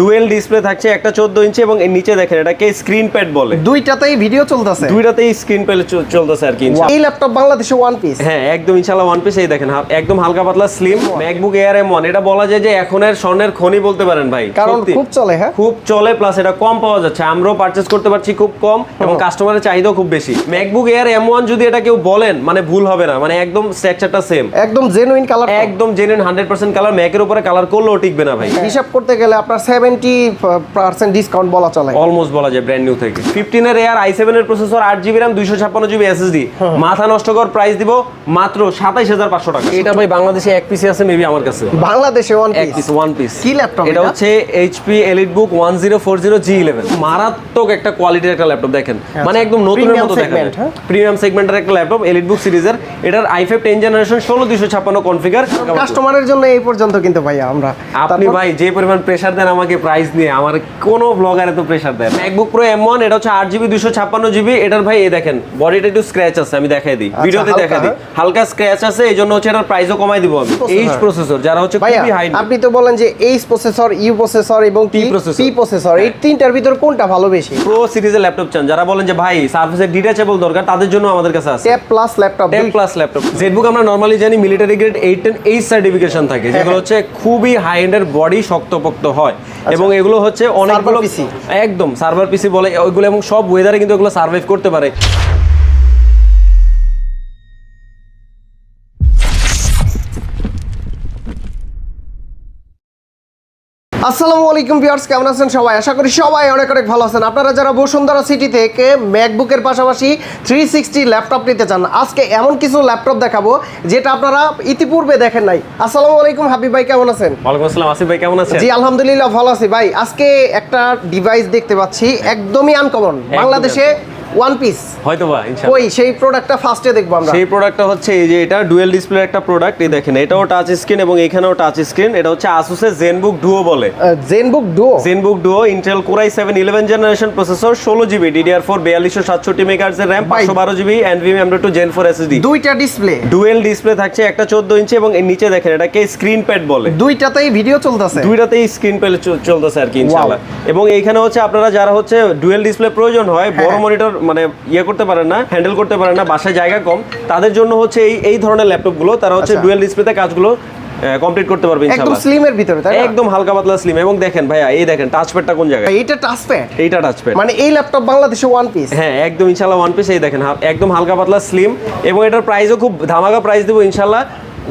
Dual display থাকছে, একটা 14 ইঞ্চি এবং এর নিচে দেখেন এটাকে স্ক্রিন প্যাড বলে। দুইটাতেই ভিডিও চলতেছে, দুইটাতেই স্ক্রিন প্যাড চলতেছে আর কি। এই ল্যাপটপ বাংলাদেশে ওয়ান পিস। হ্যাঁ একদম ইনশাআল্লাহ ওয়ান পিস। এই দেখেন একদম হালকা পাতলা স্লিম ম্যাকবুক এয়ার M1, এটা বলা যায় যে এখনের স্বর্ণের খনি বলতে পারেন ভাই, কারণ খুব চলে। হ্যাঁ খুব চলে, প্লাস এটা কম পাওয়া যাচ্ছে, আমরাও পারচেজ করতে পারছি খুব কম এবং কাস্টমারের চাহিদাও খুব বেশি। ম্যাকবুক এয়ার M1 যদি এটা কেউ বলেন মানে ভুল হবে না, মানে একদম স্ট্রাকচারটা সেম, একদম জেনুইন কালার, একদম জেনুইন 100% কালার। ম্যাকের উপরে কালার করলেও টিকবে না ভাই। হিসাব করতে গেলে আপনার 70% ডিসকাউন্ট বলা চলে, অলমোস্ট বলা যায় ব্র্যান্ড নিউ থেকে। 15 এর এয়ার i7 এর processor, 8GB RAM, 256GB SSD, মাথা নষ্টকর প্রাইস দিব মাত্র 27500 টাকা। এটা ভাই বাংলাদেশে এক পিসি আছে মেবি আমার কাছে, বাংলাদেশে ওয়ান পিস। কি ল্যাপটপ এটা হচ্ছে HP EliteBook 1040G11, মারাত্মক একটা কোয়ালিটির একটা ল্যাপটপ দেখেন, মানে একদম নতুনের মতো দেখেন, প্রিমিয়াম সেগমেন্টের একটা ল্যাপটপ EliteBook সিরিজের। এটার i5 10 জেনারেশন 16256 কনফিগার। কাস্টমারের জন্য এই পর্যন্ত কিন্তু ভাই আমরা, আপনি ভাই যে পরিমাণ প্রেসার দেন আমাকে প্রাইস নিয়ে, আমার কোনো ব্লগার এত প্রেসার দেন। MacBook Pro M1 এটা হচ্ছে 8GB 256GB। এটার ভাই এই দেখেন বডিটা একটু স্ক্র্যাচ আছে, আমি দেখাই দিই, ভিডিওতে দেখাই দিই, হালকা স্ক্র্যাচ আছে, এইজন্য হচ্ছে এটার প্রাইসও কমাই দিব আমি। H প্রসেসর যারা হচ্ছে খুবই হাই। আপনি তো বলেন যে H প্রসেসর, U প্রসেসর এবং P প্রসেসর, এই তিনটার ভিতর কোনটা ভালো বেশি? প্রো সিরিজের ল্যাপটপ চান, যারা বলেন যে ভাই সারফেসের ডিটাচেবল দরকার, তাদের জন্য আমাদের কাছে আছে tab plus laptop. Tab plus laptop ZBook আমরা নরমালি জানি মিলিটারি গ্রেড 810H সার্টিফিকেশন থাকে, যেগুলো হচ্ছে খুবই হাই এন্ডের, বডি শক্তপোক্ত হয় এবং এগুলো হচ্ছে অনেকগুলো একদম সার্ভার পিসি বলে ওইগুলো, এবং সব ওয়েদারে কিন্তু এগুলো সার্ভাইভ করতে পারে। আসসালামু আলাইকুম ভিউয়ার্স, কেমন আছেন সবাই? আশা করি সবাই অনেক অনেক ভালো আছেন। আপনারা যারা বসুন্ধরা সিটি থেকে ম্যাকবুকের পাশাপাশি 360 ল্যাপটপ নিতে চান, আজকে এমন কিছু ল্যাপটপ দেখাবো যেটা আপনারা ইতিপূর্বে দেখেন নাই। আসসালামু আলাইকুম হাবিব ভাই, কেমন আছেন? ওয়ালাইকুম আসসালাম আসিফ ভাই, কেমন আছেন? জি আলহামদুলিল্লাহ ভালো আছি ভাই। আজকে একটা ডিভাইস দেখতে পাচ্ছি একদমই আনকমন, বাংলাদেশে ওয়ান পিস হয়তোবা ইনশাআল্লাহ। ওই সেই প্রোডাক্টটা ফার্স্টে দেখবো আমরা। সেই প্রোডাক্টটা হচ্ছে এই যে এটা ডুয়েল ডিসপ্লে একটা প্রোডাক্ট, এই দেখেন এটাও টাচ স্ক্রিন এবং এখানেও টাচ স্ক্রিন। এটা হচ্ছে Asus এর ZenBook Duo বলে। ZenBook Duo Intel Core i7 11 generation processor, 16GB DDR4 4267 MHz এর RAM, 512GB NVMe M.2 Gen 4 SSD। দুইটা ডিসপ্লে, ডুয়েল ডিসপ্লে থাকছে, একটা 14 ইঞ্চি এবং এর নিচে দেখেন এটাকে স্ক্রিন প্যাড বলে। দুইটাতেই ভিডিও চলতেছে, দুইটাতেই স্ক্রিন প্যাড চলতেছে আর কি ইনশাআল্লাহ। এবং এইখানে হচ্ছে আপনারা যারা হচ্ছে ডুয়েল ডিসপ্লে প্রয়োজন হয়, বড় মনিটর মানে করতে পারেন না, হ্যান্ডেল করতে পারেন না, বাসায় জায়গা কম, তাদের জন্য হচ্ছে এই ধরনের ল্যাপটপগুলো, তারা হচ্ছে ডুয়েল ডিসপ্লেতে কাজগুলো কমপ্লিট করতে পারবে ইনশাআল্লাহ। একদম স্লিমের ভিতরে, তাই না? একদম হালকা পাতলা স্লিম। এবং দেখেন ভাইয়া এই দেখেন টাচপ্যাডটা কোন জায়গায়, এইটা টাচপ্যাড, এইটা টাচপ্যাড, মানে এই ল্যাপটপ বাংলাদেশে ওয়ান পিস। হ্যাঁ একদম ইনশাআল্লাহ ওয়ান পিস। এই দেখেন একদম হালকা পাতলা স্লিম, এবং এটার প্রাইসও খুব ধামাকা প্রাইস দেবো ইনশাআল্লাহ।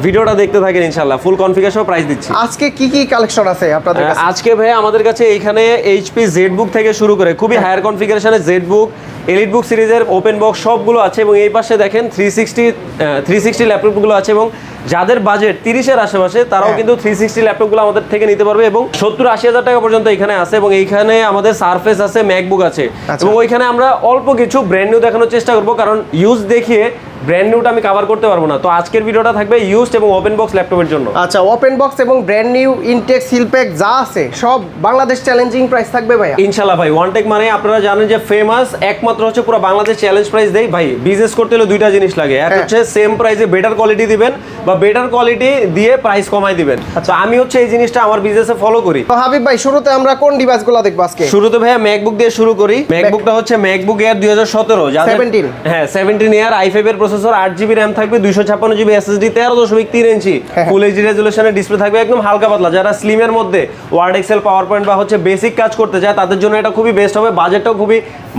ভিডিওটা দেখতে থাকেন ইনশাআল্লাহ, ফুল কনফিগারেশন প্রাইস দিচ্ছি। আজকে কি কি কালেকশন আছে আপনাদের কাছে? আজকে ভাই আমাদের কাছে এইখানে HP ZBook থেকে শুরু করে খুবই হায়ার কনফিগারেশনের ZBook, EliteBook সিরিজের ওপেন বক্স সবগুলো আছে, এবং এই পাশে দেখেন 360 ল্যাপটপগুলো আছে, এবং যাদের বাজেট 30-এর আশেপাশে তারাও কিন্তু 360 ল্যাপটপগুলো আমাদের থেকে নিতে পারবে, এবং 70-80 হাজার টাকা পর্যন্ত এখানে আছে। এবং এইখানে আমাদের সারফেস আছে, ম্যাকবুক আছে, এবং ওইখানে আমরা অল্প কিছু ব্র্যান্ড নিউ দেখানোর চেষ্টা করবো, কারণ ইউজ দেখিয়ে ব্র্যান্ড নিউটা আমি কভার করতে পারবো না। তো আজকের ভিডিওটা থাকবে ইউজড এবং ওপেন বক্স ল্যাপটপের জন্য। আচ্ছা, ওপেন বক্স এবং ব্র্যান্ড নিউ ইনটেক সিলপ্যাক যা আছে সব বাংলাদেশ চ্যালেঞ্জিং প্রাইস থাকবে ভাই ইনশাআল্লাহ। ভাই ওয়ানটেক মানে আপনারা জানেন যে ফেমাস, একমাত্র হচ্ছে পুরো বাংলাদেশ চ্যালেঞ্জ প্রাইস দেই ভাই। বিজনেস করতে হলে দুইটা জিনিস লাগে, এক হচ্ছে সেম প্রাইসে বেটার কোয়ালিটি দিবেন, বা বেটার কোয়ালিটি দিয়ে প্রাইস কমাই দিবেন। তো আমি হচ্ছে এই জিনিসটা আমার বিজনেসে ফলো করি। তো হাবিব ভাই, শুরুতে আমরা কোন ডিভাইসগুলো দেখব আজকে? শুরুতে ভাইয়া ম্যাকবুক দিয়ে শুরু করি। ম্যাকবুকটা হচ্ছে ম্যাকবুক এয়ার 2017, 17, হ্যাঁ 17 ইয়ার, i5 এর প্রসেসর, 8GB RAM থাকবে, 256GB SSD, 13.3 inch full HD রেজোলিউশনের display থাকবে, একদম হালকা পাতলা। যারা স্লিমের মধ্যে ওয়ার্ড, এক্সেল, পাওয়ার পয়েন্ট বা হচ্ছে বেসিক কাজ করতে চায় তাদের জন্য এটা খুবই বেস্ট হবে। বাজেটটাও খুবই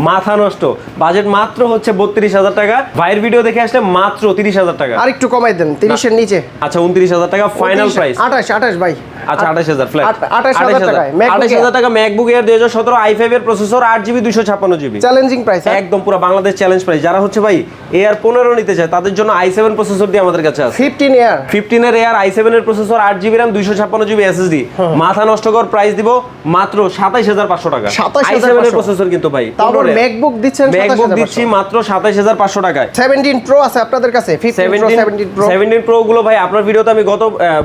মাথা নষ্ট, বাজেট মাত্র হচ্ছে 32,000 টাকা। ভাইয়ের ভিডিও দেখে আসলে মাত্র 30,000 টাকা। আর একটু কমাই দেন, 30 এর নিচে। আচ্ছা 29,000 টাকা ফাইনাল প্রাইস। 28 ভাই। আচ্ছা 28,000 ফ্ল্যাট, 28,000 টাকা ম্যাকবুক এয়ার 2017, i5 এর processor, 8GB 256GB, challenging price, একদম পুরো বাংলাদেশ চ্যালেঞ্জ প্রাইস। যারা হচ্ছে ভাই এয়ার 15 নিতে চায় তাদের জন্য i7 প্রসেসর দিয়ে আমাদের কাছে আছে। 15 এর এয়ার, i7 এর processor, 8GB RAM, 256GB SSD, মাথা নষ্টকর প্রাইস দিব মাত্র 27,500 টাকা। i7 এর প্রসেসর কিন্তু ভাই, তারপর ম্যাকবুক দিচ্ছেন, ম্যাকবুক দিচ্ছি মাত্র 27,500 টাকায়। 17 প্রো আছে আপনাদের কাছে, 17 প্রো গুলো ভাই আপনার ভিডিওতে আমি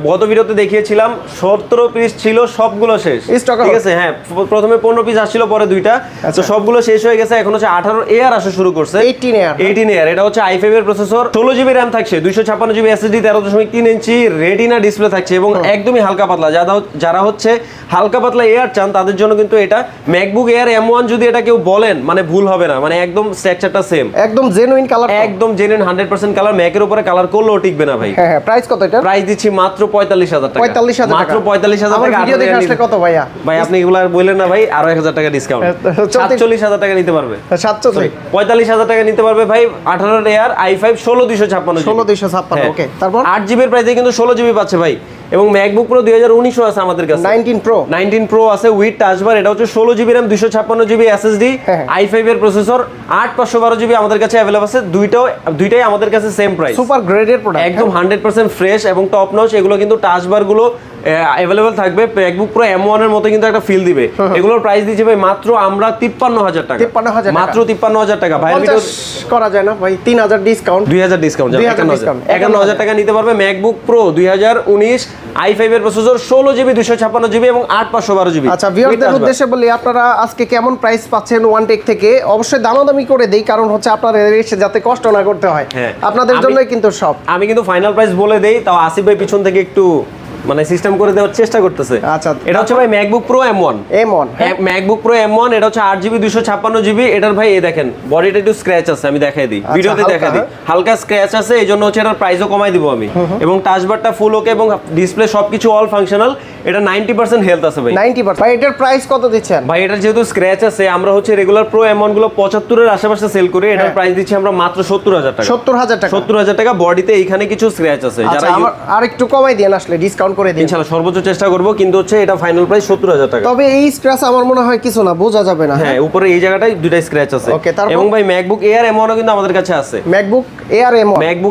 গত ভিডিওতে দেখিয়েছিলাম, 17 পিস ছিল, সবগুলো শেষ, ঠিক আছে। হ্যাঁ প্রথমে 15 পিস আসছিল, পরে দুইটা, তো সবগুলো শেষ হয়ে গেছে। এখন হচ্ছে 18 এয়ার আসা শুরু করছে, 18 এয়ার। এটা হচ্ছে i5 এর এর প্রসেসর, 16GB RAM থাকছে, 256GB SSD, 13.3 ইঞ্চি রেটিনা ডিসপ্লে থাকছে এবং একদমই হালকা পাতলা। যারা হচ্ছে হালকা পাতলা এয়ার চান তাদের জন্য কিন্তু এটা ম্যাকবুক এয়ার M1 যদি এটা কেউ বলেন মানে ভুল হবে না, মানে একদম স্ট্রাকচারটা সেম, একদম জেনুইন কালার, একদম জেনুইন 100% কালার। ম্যাকের উপরে কালার করলেও টিকবে না ভাই। হ্যাঁ প্রাইস কত এটা? প্রাইস দিচ্ছি মাত্র 45,000 টাকা। 45,000 টাকা, মাত্র 45,000 আমার টাকা। ভিডিও দেখে আসলে কত ভাইয়া? ভাই আপনি এগুলো আর বললেন না ভাই, আরো 1000 টাকা ডিসকাউন্ট, 47,000 টাকা নিতে পারবে। 45,000 টাকা নিতে পারবে ভাই। 18 এয়ার i5 16256, 16256। ওকে, তারপর 8GB এর প্রাইসে কিন্তু 16GB পাচ্ছে ভাই। এবং ম্যাকবুক প্রো 2019 আছে আমাদের কাছে, 19 প্রো আছে উইথ টাচ বার। এটা হচ্ছে 16GB RAM, 256GB SSD, i5 এর প্রসেসর, 8512GB আমাদের কাছে अवेलेबल আছে। দুইটাই আমাদের কাছে সেম প্রাইস, সুপার গ্রেডের প্রোডাক্ট, একদম 100% ফ্রেশ এবং টপ নচ। এগুলো কিন্তু টাচ বার গুলো अवेलेबल থাকবে। ম্যাকবুক প্রো M1 এর মতো কিন্তু একটা ফিল দিবে। এগুলোর প্রাইস দিচ্ছি ভাই মাত্র আমরা 53,000 টাকা, 53,000 মাত্র 53,000 টাকা। ভাই ভিডিও করা যায় না ভাই? 3,000 ডিসকাউন্ট, 2,000 ডিসকাউন্ট, 51,000 টাকা নিতে পারবে। ম্যাকবুক প্রো 2019 i5 এর প্রসেসর, 16GB 256GB এবং 8512GB। আচ্ছা ভিউয়ারদের উদ্দেশ্যে বলি, আপনারা আজকে কেমন প্রাইস পাচ্ছেন ওয়ানটেক থেকে? অবশ্যই দামাদামি করে দেই, কারণ হচ্ছে আপনাদের এসে যাতে কষ্ট না করতে হয়, আপনাদের জন্যই কিন্তু সব। আমি কিন্তু ফাইনাল প্রাইস বলে দেই, তাও আসিফ ভাই পিছন থেকে একটু মানে সিস্টেম করে দেওয়ার চেষ্টা করতেছে। আচ্ছা, এটা হচ্ছে ভাই MacBook pro M1, MacBook pro M1। এটা হচ্ছে 8GB 256GB। এটার ভাই এই দেখেন বডিটা একটু স্ক্র্যাচ আছে, আমি দেখাই দিই, ভিডিওতে দেখাই দিই, হালকা স্ক্র্যাচ আছে, এই জন্য হচ্ছে এটার প্রাইসও কমাই দিব আমি। এবং টাচবারটা ফুল ওকে এবং ডিসপ্লে সবকিছু অল ফাংশনাল। এটা 90% হেলথ আছে ভাই। 90%। ভাই এটার প্রাইস কত দিচ্ছেন? ভাই এটার যেহেতু স্ক্র্যাচ আছে, আমরা হচ্ছে রেগুলার প্রো M1 গুলো 75 এর আশেপাশে সেল করি। এটার প্রাইস দিচ্ছি আমরা মাত্র 70,000 টাকা। 70,000 টাকা। বডিতে এইখানে কিছু স্ক্র্যাচ আছে, যারা আর একটু কমাই দেন, আসলে ডিসকাউন্ট করে দিন ইনশাআল্লাহ, সর্বোচ্চ চেষ্টা করব। কিন্তু হচ্ছে এটা ফাইনাল প্রাইস 70,000 টাকা। তবে এই স্ক্র্যাচ আমার মনে হয় কিছু না, বোঝা যাবে না। হ্যাঁ, উপরে এই জায়গাটায় দুইটা স্ক্র্যাচ আছে। এবং ভাই ম্যাকবুক এয়ার M1 ও কিন্তু আমাদের কাছে আছে। ম্যাকবুক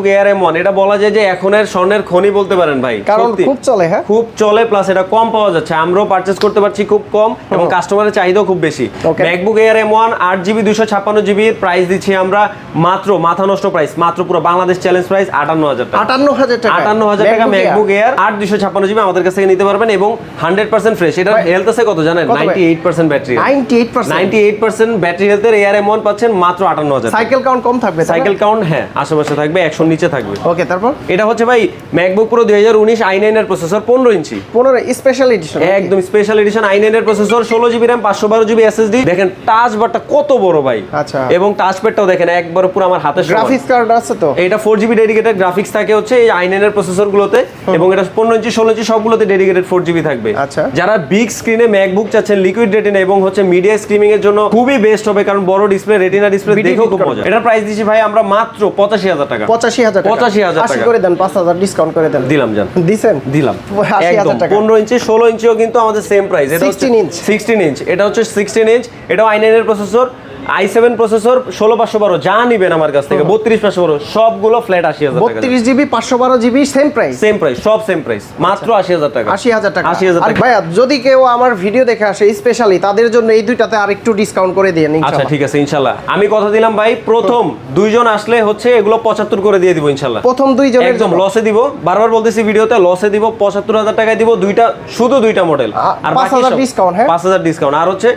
এয়ার M1 এটা বলা যায় যে এখনের স্বর্ণের খনি বলতে পারেন ভাই, কারণ খুব চলে। হ্যাঁ খুব চলে, প্লাস এটা কম পাওয়া যাচ্ছে, আমরাও পারচেজ করতে পারছি খুব কম এবং কাস্টমারের চাহিদাও খুব বেশি। MacBook air M1 8GB 256GB এর প্রাইস দিচ্ছি আমরা মাত্র মাথা নষ্ট প্রাইস, মাত্র পুরো বাংলাদেশ চ্যালেঞ্জ প্রাইস 58,000 টাকা। 58,000 টাকা ম্যাকবুক এয়ার 8 256GB আমাদের কাছ থেকে নিতে পারবেন এবং 100% ফ্রেশ। এটার হেলথ আছে কত জানেন? 98% ব্যাটারি, 98% ব্যাটারি হেলথের এয়ার M1 পাচ্ছেন মাত্র 58,000। সাইকেল কাউন্ট কম থাকবে? সাইকেল কাউন্ট হ্যাঁ আশেপাশে থাকবে, 100 নিচে থাকবে। ওকে, তারপর এটা হচ্ছে ভাই ম্যাকবুক প্রো 2019 i9 এর প্রসেসর, 15 ইঞ্চি, 15 স্পেশাল এডিশন, একদম স্পেশাল এডিশন i9 এর processor, 16GB RAM 512GB SSD। দেখেন টাচ বারটা কত বড় ভাই। আচ্ছা, এবং টাচ প্যাডটাও দেখেন একবার পুরো আমার হাতে। গ্রাফিক্স কার্ড আছে তো? এটা 4GB ডেডিকেটেড গ্রাফিক্স থাকে হচ্ছে এই i9 এর প্রসেসর গুলোতে, এবং এটা 15 ইঞ্চি 16 ইঞ্চি সবগুলোতে ডেডিকেটেড 4GB থাকবে। আচ্ছা, যারা বিগ স্ক্রিনে ম্যাকবুক চাচ্ছেন লিকুইড রেটিনা এবং হচ্ছে মিডিয়া স্ট্রিমিং এর জন্য খুবই বেস্ট হবে, কারণ বড় ডিসপ্লে রেটিনা ডিসপ্লে দেখেও খুব মজা। এটার প্রাইস দিচ্ছি ভাই আমরা মাত্র 85,000 টাকা। 85,000 টাকা করে দেন, 5,000 ডিসকাউন্ট করে দেন। দিলাম জান, দিলাম 80,000 টাকা। 15 ইঞ্চি 16 ইঞ্চিও কিন্তু আমাদের সেম প্রাইস। এটা 16 ইঞ্চ, এটা হচ্ছে 16 ইঞ্চ। এটাও i9 এর প্রসেসর, i7 প্রসেসর, 16512 যা নিবেন আমার কাছ থেকে, 32 সবগুলো ফ্ল্যাট 80,000 টাকা। 32GB 512GB সেম প্রাইস, সব সেম প্রাইস, মাত্র 80,000 টাকা। 80,000 টাকা। 80,000 টাকা। ভাইয়া যদি কেউ আমার ভিডিও দেখে আসে স্পেশালি, তাদের জন্য এই দুইটাতে আরেকটু ডিসকাউন্ট করে দিন ইনশাআল্লাহ। আচ্ছা ঠিক আছে ইনশাআল্লাহ, আমি কথা দিলাম ভাই, প্রথম দুইজন আসলে হচ্ছে এগুলো 75 করে দিয়ে দিব ইনশাআল্লাহ। প্রথম দুইজনের একদম লসে দিব, বারবার বলতেছি ভিডিওতে, লসে দিব, 75,000 টাকায় দিব দুইটা, শুধু দুইটা মডেল, আর 5,000 ডিসকাউন্ট। হ্যাঁ 5,000 ডিসকাউন্ট। আর হচ্ছে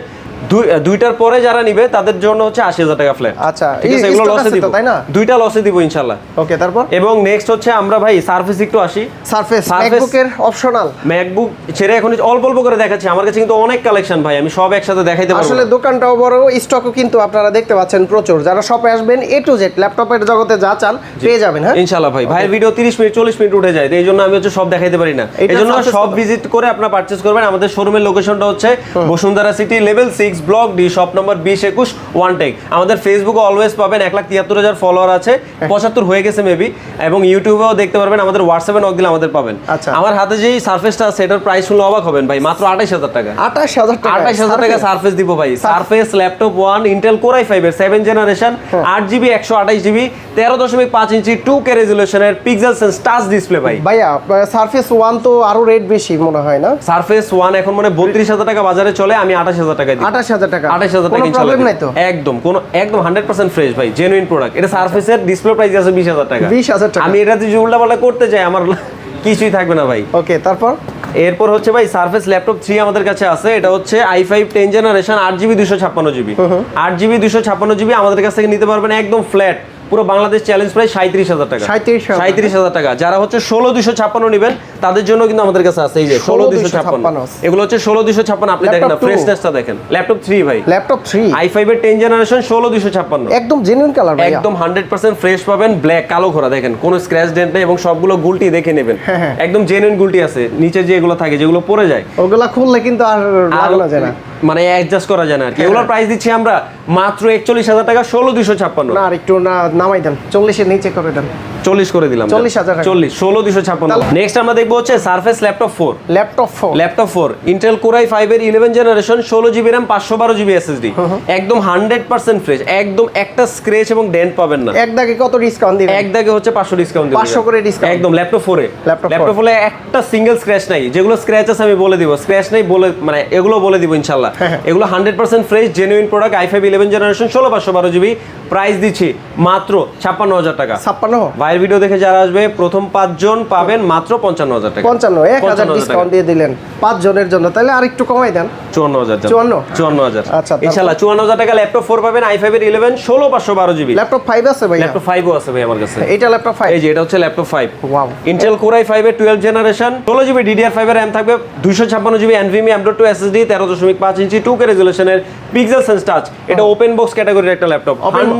দুইটার পরে যারা নিবে তাদের জন্য হচ্ছে 80,000 টাকা ফ্ল্যাট। আচ্ছা, ঠিক আছে, এগুলো লসে দিব, তাই না? দুইটা লসে দিব ইনশাআল্লাহ। ওকে, তারপর এবং নেক্সট হচ্ছে আমরা ভাই সারফেস একটু আসি। সারফেস ম্যাকবুকের অপশনাল, ম্যাকবুক ছেড়ে এখন অল্প অল্প করে দেখাচ্ছি, আমার কাছে কিন্তু অনেক কালেকশন ভাই, আমি সব একসাথে দেখাইতে পারবো। আসলে দোকানটাও বড়, স্টকও কিন্তু আপনারা দেখতে পাচ্ছেন প্রচুর। যারা শপে আসবেন A to Z ল্যাপটপের জগতে যা চান পেয়ে যাবেন। হ্যাঁ ইনশাআল্লাহ ভাই। ভাইয়ের ভিডিও 30 মিনিট 40 মিনিট উঠে যায়, এই জন্য আমি হচ্ছে সব দেখাইতে পারি না, এই জন্য সব ভিজিট করে আপনারা পারচেজ করবেন। আমাদের শোরুমের লোকেশনটা হচ্ছে Bashundhara city level 6 block D, shop number 2021 ওয়ানটেক। আমাদের ফেসবুকে অলওয়েজ পাবেন 1,73,000 ফলোয়ার আছে, 75 হয়ে গেছে মেবি, এবং ইউটিউবেও দেখতে পারবেন, আমাদের হোয়াটসঅ্যাপে নক দিলে আমাদের পাবেন। আমার হাতে যেই সারফেসটা আছে এটার প্রাইস শুনলে অবাক হবেন ভাই, মাত্র 28,000 টাকা। 28,000 টাকা সারফেস দিব ভাই। Surface laptop 1 Intel core i5 এর 7 generation, 8GB 128GB 13.5 inch 2K রেজোলিউশনের পিক্সেল সেন্স টাচ ডিসপ্লে ভাই। ভাইয়া সারফেস 1 তো আরো রেট বেশি মনে হয় না? সারফেস 1 এখন মানে 32,000 টাকা বাজারে চলে, আমি 28,000 টাকা দিই। 28,000 টাকা, 28,000 টাকা প্রবলেম নাই তো? একদম কোনো, একদম 100% ফ্রেশ ভাই, জেনুইন প্রোডাক্ট। এটা সারফেসের ডিসপ্লে প্রাইস আছে 20,000 টাকা। 20,000 টাকা। আমি এটা যদি উল্টাপাল্টা করতে যাই আমার কিছুই থাকবে না ভাই। ওকে, তারপর এরপর হচ্ছে ভাই সারফেস ল্যাপটপ 3 আমাদের কাছে আছে। এটা হচ্ছে i5 10 generation, 8GB 256GB 8GB 256GB আমাদের কাছ থেকে নিতে পারবেন একদম ফ্ল্যাট পুরো বাংলাদেশ চ্যালেঞ্জ প্রাইস 37,000 টাকা। 37,000 টাকা। যারা হচ্ছে 16,256 নেবেন তাদের জন্য কিন্তু আমাদের কাছে আছে এই যে 16,256, এগুলো হচ্ছে 16,256। আপনি দেখেন না ফ্রেশনেসটা দেখেন। ল্যাপটপ 3 ভাই, ল্যাপটপ 3 i5 এর 10 জেনারেশন 16,256, একদম জেনুইন কালার ভাই, একদম 100% ফ্রেশ পাবেন। ব্ল্যাক কালো ঘোরা দেখেন, কোনো স্ক্র্যাচ ডেন্ট নেই এবং সবগুলো গুলটি দেখে নেবেন, একদম জেনুইন গুলটি আছে। নিচে যে এগুলো থাকে যেগুলো পড়ে যায় ওগুলা খুললে কিন্তু আর লাগানো যায় না, মানে অ্যাডজাস্ট করা যায় না আর কি। এগুলোর প্রাইস দিচ্ছি আমরা মাত্র 41,000 টাকা, 16,256। না আর একটু না নামাই দেন, 40 এর নিচে করে দেন, 40 করে দিলাম, 40,000 টাকা। 40, 16,256। নেক্সট আমরা দেখবো হচ্ছে surface laptop 4। Laptop 4 Intel core i5 এর 11 generation, 16GB RAM, 512GB SSD, একদম 100% ফ্রেশ, একদম একটা স্ক্র্যাচ এবং ডেন্ট পাবেন না। এক দাগে কত ডিসকাউন্ট দিবেন? এক দাগে হচ্ছে 500 ডিসকাউন্ট দিবেন, 500 করে ডিসকাউন্ট একদম। ল্যাপটপ 4 এ ল্যাপটপ 4 এ একটা সিঙ্গেল স্ক্র্যাচ নাই, যেগুলো স্ক্র্যাচ আছে আমি বলে দিব, স্ক্র্যাচ নাই বলে মানে এগুলো বলে দিব ইনশাআল্লাহ। এগুলো 100% fresh genuine product, i5 11 generation, 16/512GB। Price দিচ্ছি মাত্র 56,000 টাকা। 56 ভাইয়ের ভিডিও দেখে যারা আসবে প্রথম 5 জন পাবেন মাত্র 55,000 টাকা। 1000 ডিসকাউন্ট দিয়ে দিলেন 5 জনের জন্য, তাহলে আরেকটু কমাই দেন, 54,000। 54,000 আচ্ছা ইনশাআল্লাহ 54,000 টাকা ল্যাপটপ 4 পাবেন, i5 এর 11, 16/512GB। ল্যাপটপ 5 আছে ভাই? ল্যাপটপ 5 ও আছে ভাই আমার কাছে। এটা ল্যাপটপ 5, এই যে এটা হচ্ছে laptop 5। Wow. Intel core i5 এর 12 জেনারেশন, 16GB DDR5 এর RAM থাকবে, 256GB NVMe M.2 SSD, 13.5 inch 2K রেজোলিউশনের পিক্সেল সেন্স টাচ। এটা ওপেন বক্স ক্যাটাগরির একটা ল্যাপটপ,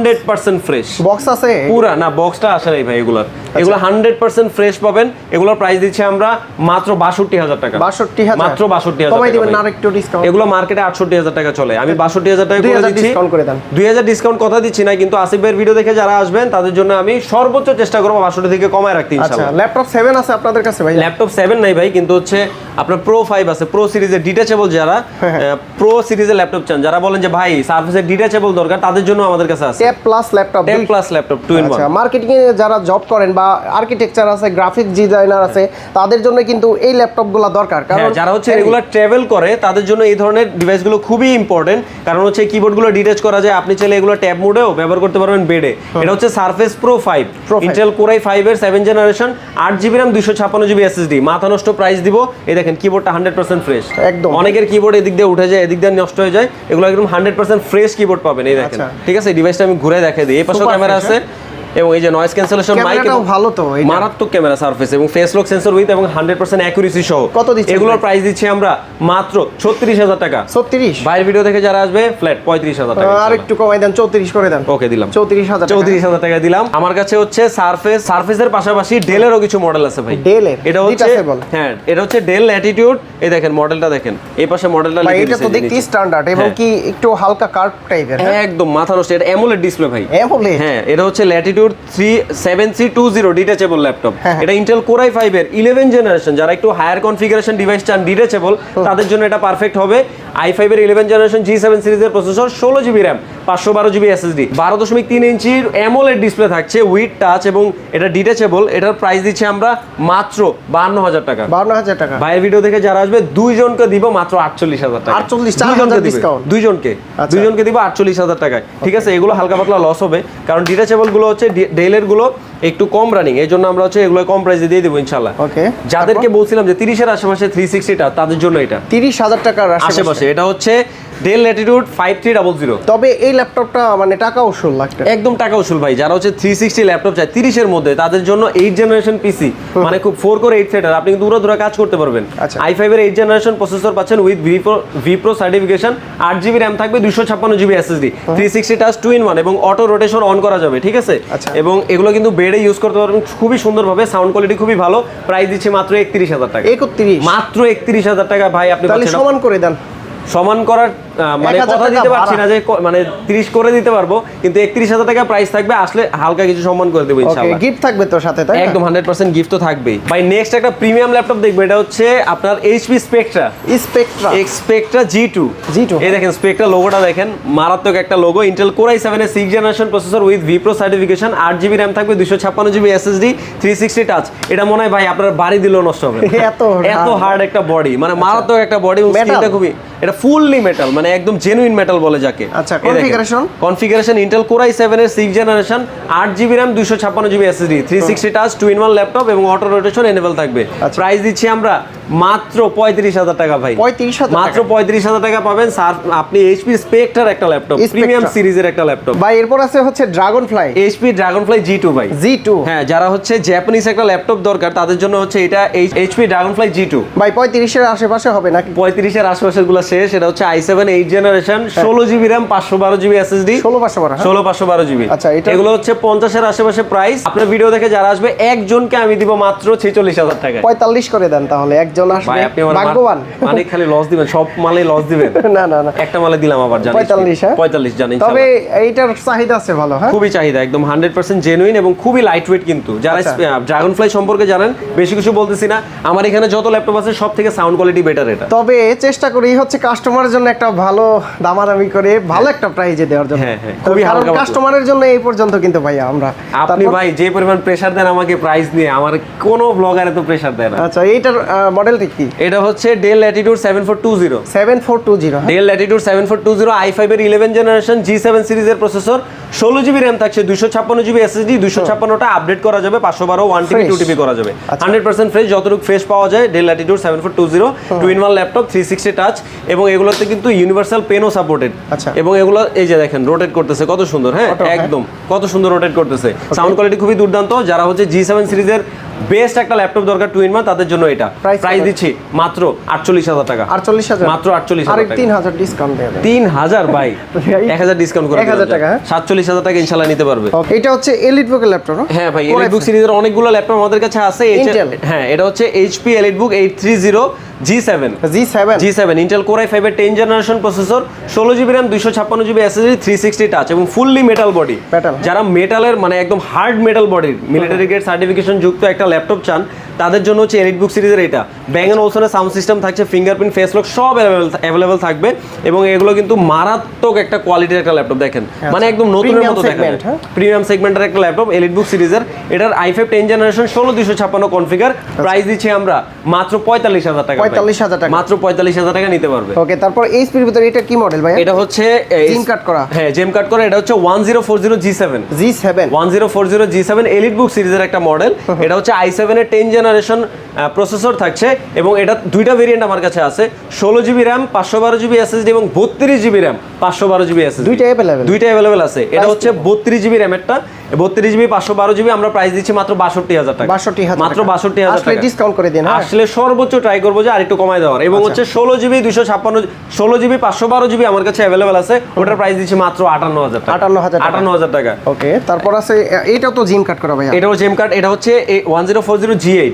100% ফ্রেশ। বক্স আছে পুরা না, বক্সটা আসে নাই ভাই এগুলো 100% ফ্রেশ পাবেন। এগুলোর প্রাইস দিচ্ছি আমরা মাত্র 62,000 টাকা। 62,000 মাত্র 62,000 কমাই দিবেন টাকা। না আরেকটু ডিসকাউন্ট? এগুলো মার্কেটে 68,000 টাকা চলে, আমি 62,000 টাকা করে 2000 দিচ্ছি। ডিসকাউন্ট করে দেন। 2000 ডিসকাউন্ট কথা দিচ্ছি না, কিন্তু আসিফ ভাইয়ের ভিডিও দেখে যারা আসবেন তাদের জন্য আমি সর্বোচ্চ চেষ্টা করব 62 থেকে কমায় রাখতে আচ্ছা ইনশাআল্লাহ। ল্যাপটপ 7 আছে আপনাদের কাছে ভাই? ল্যাপটপ 7 নাই ভাই, কিন্তু হচ্ছে আপনার প্রো 5 আছে। প্রো সিরিজের ডিটাচেবল, যারা প্রো সিরিজের ল্যাপটপ চান, যারা বলেন যে ভাই সারফেসের ডিটাচেবল দরকার, তাদের জন্য আমাদের কাছে আছে tab plus laptop, tab plus laptop 2 in 1। আচ্ছা মার্কেটিং এ যারা জব করেন বা আর্কিটেকচার আছে, গ্রাফিক ডিজাইনার আছে, তাদের জন্য কিন্তু এই ল্যাপটপগুলো দরকার। কারণ যারা হচ্ছে রেগুলার ট্রাভেল করে তাদের জন্য এই ধরনের ডিভাইসগুলো খুবই ইম্পর্টেন্ট, কারণ হচ্ছে কিবোর্ডগুলো ডিটাচ করা যায়, আপনি চাইলে এগুলো ট্যাব মোডেও ব্যবহার করতে পারবেন বেডে। এটা হচ্ছে surface pro 5 Intel core i5 এর 7 generation, 8GB RAM, 256GB SSD। মাথা নষ্ট প্রাইস দিব। এই দেখেন কিবোর্ডটা 100% ফ্রেশ, একদম। অনেকের কিবোর্ড এদিক দিয়ে উঠে যায়, এদিক দিয়ে নষ্ট হয়ে যায়, এগুলো একদম 100% ফ্রেশ কিবোর্ড পাবেন। এই দেখেন, ঠিক আছে। এই ডিভাইসটা আমি ঘুরে দেখাই দিই। এই পাশে ক্যামেরা আছে এবং এই যে নয়েজ ক্যান্সেলেশন মাইক, ক্যামেরাটাও ভালো তো, এই মারাত্মক ক্যামেরা সারফেস এবং ফেস লক সেন্সর উইথ এবং 100% অ্যাকুরেসি সহ। কত দিচ্ছেন? এগুলোর প্রাইস দিচ্ছি আমরা মাত্র 36,000 টাকা। 36? ভাইয়ের ভিডিও থেকে যারা আসবে ফ্ল্যাট 35,000 টাকা। আর একটু কমাই দেন, 34 করে দেন। ওকে দিলাম 34,000 টাকা দিলাম। আমার কাছে হচ্ছে সারফেসের পাশাপাশি ডেলেরও কিছু মডেল আছে ভাই। ডেলের এটা হচ্ছে হ্যাঁ, এটা হচ্ছে ডেল ল্যাটিটিউড। এই দেখেন মডেলটা দেখেন, এই পাশে মডেলটা লিখে দিয়েছে। এটা তো দেখতে স্ট্যান্ডার্ড এবং কি একটু হালকা কার্ভ টাইপের, একদম মাথা নষ্ট। এটা অ্যামোলেড ডিসপ্লে ভাই। অ্যামোলেড? হ্যাঁ। এটা হচ্ছে ল্যাটিটিউড 7C20 ডিটাচেবল ল্যাপটপ। এটা ইন্টেল কোর i5 এর 11 জেনারেশন, যারা একটু হায়ার কনফিগারেশন ডিভাইস চান ডিটাচেবল, তাদের জন্য এটা পারফেক্ট হবে। i5 এর 11 জেনারেশন G7 সিরিজের processor, 16GB RAM, 512GB SSD, 12.3 ইঞ্চির অ্যামোলেড ডিসপ্লে থাকছে উইথ টাচ এবং এটা ডিটাচেবল। এটার প্রাইস দিচ্ছি আমরা মাত্র 52,000 টাকা। 52,000 টাকা। ভাইয়ের ভিডিও দেখে যারা আসবে দুইজনকে দিব মাত্র 48,000 টাকা। 48,000 ডিসকাউন্ট দুইজনকে দিব 48,000 টাকায়। ঠিক আছে, এগুলো হালকা পাতলা লস হবে, কারণ ডিটাচেবল গুলো হচ্ছে ডেলের গুলো একটু কম রানিং, এই জন্য আমরা হচ্ছে এগুলো কম প্রাইসে দিয়ে দেবো ইনশাআল্লাহ। ওকে। যাদেরকে বলছিলাম যে 30-এর আশেপাশে 360টা, তাদের জন্য এটা 30,000 টাকার আশেপাশে। এটা হচ্ছে ডেল ল্যাটিটিউড 5300। তবে এই ল্যাপটপটা মানে টাকা উসুল লাগবে, একদম টাকা উসুল ভাই। যারা হচ্ছে 360 ল্যাপটপ চায় 30-এর মধ্যে, তাদের জন্য 8 জেনারেশন পিসি, মানে খুব 4 কোর 8 থ্রেডার, আপনি কিন্তু দূরে কাজ করতে পারবেন। i5 এর 8 জেনারেশন প্রসেসর পাচ্ছেন with Wipro certification, 8GB RAM থাকবে, 256GB SSD, 360 টাচ 2 in 1 এবং অটো রোটেশন অন করা যাবে। ঠিক আছে, এবং এগুলো কিন্তু বেডে ইউজ করতে পারবেন খুবই সুন্দরভাবে, সাউন্ড কোয়ালিটি খুবই ভালো। প্রাইস দিচ্ছে মাত্র 31,000 টাকা। 31? মাত্র 31,000 টাকা ভাই। আপনি তাহলে সমান করে দেন। সমান করার মানে কথা দিতে পারছি না যে মানে 30 করে দিতে পারবো, কিন্তু 31,000 টাকা প্রাইস থাকবে। আসলে হালকা কিছু সম্মান করে দেবো ইনশাআল্লাহ। গিফট থাকবে তো সাথে, তাই একদম 100% গিফট তো থাকবেই ভাই। নেক্সট একটা প্রিমিয়াম ল্যাপটপ দেখবো, এটা হচ্ছে আপনার HP স্পেকট্রা G2। এই দেখেন স্পেকট্রা লোগোটা দেখেন, মারাত্মক একটা লোগো। ইন্টেল কোর i7 এর 6 generation processor with Wipro certification, 8GB RAM থাকবে, 256GB SSD, 360 টাচ। এটা মনে হয় ভাই আপনার বাড়ি দিলেও নষ্ট হবে, এত হার্ড একটা বডি, মানে মারাত্মক একটা বডি। স্ক্রিনটা খুবই, এটা ফুললি মেটাল, মানে একদম জেনুইন মেটাল বলে যাকে। আচ্ছা, কনফিগারেশন ইন্টেল কোর i7 এর 6 generation, 8GB RAM, 256GB SSD, 360 touch 2 in 1 laptop এবং অটো রোটেশন এনেবল থাকবে। প্রাইস দিচ্ছি আমরা মাত্র 35,000 টাকা ভাই। 35,000 মাত্র 35,000 টাকা পাবেন স্যার। আপনি এইচপি স্পেকটার একটা ল্যাপটপ, প্রিমিয়াম সিরিজের একটা ল্যাপটপ ভাই। এরপর আছে হচ্ছে ড্রাগনফ্লাই, এইচপি ড্রাগনফ্লাই G2 ভাই। G2 হ্যাঁ, যারা হচ্ছে জাপানিজ একটা ল্যাপটপ দরকার তাদের জন্য হচ্ছে এটা এইচপি ড্রাগনফ্লাই G2 ভাই। 35 এর আশেপাশে হবে নাকি? 35 এর আশেপাশের গুলো শেষ। এটা হচ্ছে i7 8 generation, 16 GB RAM, 512 GB SSD, 16 GB. আচ্ছা, এটা এগুলো হচ্ছে 50 এর আশেপাশে প্রাইস। আপনার ভিডিও দেখে যারা আসবে একজনকে আমি দিব মাত্র 46,000 টাকা। 45 করে দেন তাহলে, একজন আসবে ভাই আপনি আমার ভাগ্যবান। মানে খালি লস দিবেন, সব মালে লস দিবেন। না না না, একটা মালে দিলাম আবার জানেন 45। হ্যাঁ 45 জানেন। তবে এইটার চাহিদা আছে ভালো। হ্যাঁ খুবই চাহিদা, একদম 100% জেনুইন এবং খুবই লাইট ওয়েট। কিন্তু যারা ড্রাগনফ্লাই সম্পর্কে জানেন, বেশি কিছু বলতেছি না, আমার এখানে যত ল্যাপটপ আছে সব থেকে সাউন্ড কোয়ালিটি বেটার এটা। তবে চেষ্টা করি হচ্ছে কাস্টমারের জন্য একটা ভালো দামাদামি করে ভালো একটা প্রাইজে দেওয়ার জন্য। হ্যাঁ হ্যাঁ, খুবই হালকা কাস্টমারের জন্য এই পর্যন্ত কিন্তু ভাইয়া আমরা। আপনি ভাই যে পরিমাণ প্রেসার দেন আমাকে প্রাইস নিয়ে, আমার কোনো ব্লগার এত প্রেসার দেয় না। আচ্ছা, এইটার মডেলটা কি? এটা হচ্ছে Dell Latitude 7420। 7420। Del Latitude 7420 i5 এর 11 জেনারেশন G7 সিরিজের প্রসেসর, 16 জিবি RAM থাকছে, 256 জিবি SSD, 256টা আপডেট করা যাবে, 512 1TB 2TB করা যাবে। 100% ফ্রেশ, যতটুকু ফ্রেশ পাওয়া যায়। Del Latitude 7420 2-in-1 laptop, 360 touch, এবং এগুলোতে কিন্তু ইউনিভার্সাল পেনও সাপোর্টেড। আচ্ছা, এবং এগুলো এই যে দেখেন রোটেট করতেছে কত সুন্দর। হ্যাঁ একদম কত সুন্দর রোটেট করতেছে। সাউন্ড কোয়ালিটি খুবই দুর্দান্ত। যারা হচ্ছে G7 সিরিজের বেস্ট একটা ল্যাপটপ দরকার 2-in-1 তাদের জন্য এটা প্রাইস দিচ্ছি মাত্র 48,000 টাকা। 48,000 মাত্র 48,000 আরেক টাকা। 3,000 ডিসকাউন্ট দেবে। 3,000 ভাই, 1,000 ডিসকাউন্ট করে 1,000 টাকা। 47,000 টাকা ইনশাআল্লাহ নিতে পারবে। এটা হচ্ছে এলিটবুকের ল্যাপটপ। হ্যাঁ ভাই, এলিটবুক সিরিজের অনেকগুলো ল্যাপটপ আমাদের কাছে আছে। Intel। হ্যাঁ, এটা হচ্ছে HP EliteBook 830 G7 Intel core i5 এর 10 generation processor, 16 GB RAM, 256 GB SSD, 360 touch এবং ফুললি মেটাল বডি। যারা মেটালের মানে একদম হার্ড মেটাল বডির মিলিটারি গ্রেড সার্টিফিকেশন যুক্ত একটা ল্যাপটপ চান তাদের জন্য হচ্ছে এলিটবুক সিরিজের এটা। ব্যাং এন্ড ওলসনের সাউন্ড সিস্টেম থাকছে, ফিঙ্গারপ্রিন্ট, ফেস লক সব অ্যাভেলেবল থাকবে। এবং এগুলো কিন্তু মারাত্মক একটা কোয়ালিটির একটা ল্যাপটপ দেখেন, মানে একদম নতুনের মতো দেখেন। প্রিমিয়াম সেগমেন্টের একটা ল্যাপটপ এলিটবুক সিরিজের। এটার i5 10 জেনারেশন 16256 কনফিগার। প্রাইস দিচ্ছি আমরা মাত্র 45,000 টাকা। 45,000 টাকা, মাত্র 45,000 টাকা নিতে পারবে। ওকে, তারপর এইচপির ভিতরে এটা কি মডেল ভাই? এটা হচ্ছে জেম কাট করা। হ্যাঁ জেম কাট করা। এটা হচ্ছে 1040 G7 এলিটবুক সিরিজের একটা মডেল। এটা হচ্ছে i7 এর 10 জেনারেশন প্রসেসর থাকছে, এবং এটা দুইটা ভেরিয়েন্ট আমার কাছে আছে, 16 জিবি RAM, 512 জিবি SSD এবং 32 জিবি RAM, 512 জিবি SSD। দুইটা অ্যাভেলেবল আছে। এটা হচ্ছে 32 জিবি RAM এরটা, 32 জিবি 512 জিবি। আমরা প্রাইস দিচ্ছি মাত্র 62,000 টাকা। মাত্র 62,000 টাকা। ডিসকাউন্ট করে দেন। আসলে সর্বোচ্চ ট্রাই করবো যে আরেকটু কমায় দেওয়ার। এবং হচ্ছে 16 জিবি 512 জিবি আমার কাছে অ্যাভেলেবল আছে, ওটার প্রাইস দিচ্ছি মাত্র 58,000 টাকা। 58,000 টাকা। ওকে, তারপর আছে এটাও তো জিম কাট করা ভাই। এটাও জেম কাট। এটা হচ্ছে 1040 G8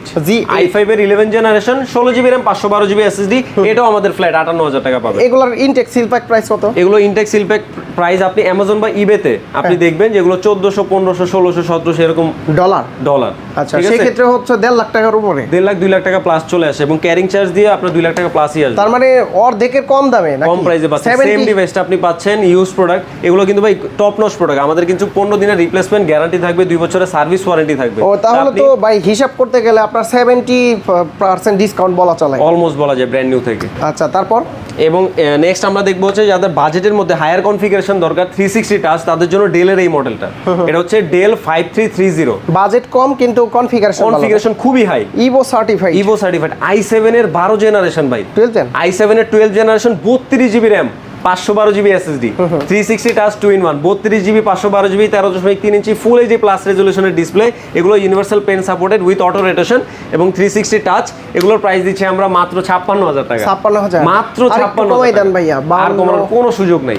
i5 এর 11 generation, 16 GB RAM, 512 GB SSD। এটাও আমাদের ফ্ল্যাট 58,000 টাকা পাবে। এগুলোর ইনটেক সিল প্যাক প্রাইস কত? এগুলো ইনটেক সিল প্যাক প্রাইস আপনি অ্যামাজন বা ইবেতে আপনি দেখবেন যেগুলো 1400, 1500, 1600, 1700 এরকম ডলার। আচ্ছা, সেই ক্ষেত্রে হচ্ছে 1.5 লাখ টাকার উপরে, 1.5 লাখ 2 লাখ টাকা প্লাস চলে আসে, এবং ক্যারিং চার্জ দিয়ে আপনার 2 লাখ টাকা প্লাসই আসবে। তার মানে অর্ধেকের কম দামে নাকি? কম প্রাইসে পাচ্ছেন। সেম ডিভাইসটা আপনি পাচ্ছেন ইউজ প্রোডাক্ট। এগুলো কিন্তু ভাই টপ নচ প্রোডাক্ট। আমাদের কিন্তু 15 দিনের রিপ্লেসমেন্ট গ্যারান্টি থাকবে, 2 বছরের সার্ভিস ওয়ারেন্টি থাকবে। ও তাহলে তো ভাই হিসাব করতে গেলে আপনার 70% ডিসকাউন্ট বলা চলে, অলমোস্ট বলা যায় ব্র্যান্ড নিউ থেকে। আচ্ছা, তারপর এবং নেক্সট আমরা দেখবো হচ্ছে যাদের বাজেটের মধ্যে হায়ার কনফিগারেশন দরকার 360 টাচ, তাদের জন্য ডেলের এই মডেলটা। এটা হচ্ছে ডেল 5330। বাজেট কম কিন্তু কনফিগারেশন খুবই হাই, ইভো সার্টিফাইড i7 এর 12 জেনারেশন ভাই, 12 i7 এর 12 generation, 32 GB RAM, 512 GB SSD, 360 touch 2-in-1, 32 GB, 512 GB, 13.3 inch full HD plus রেজলিউশনের ডিসপ্লে। এগুলো universal pen supported with auto rotation এবং 360 টাচ। এগুলোর প্রাইস দিচ্ছি আমরা মাত্র 56,000 টাকা। 56,000 মাত্র 56,000 দেন ভাইয়া, আর কমানোর কোনো সুযোগ নাই।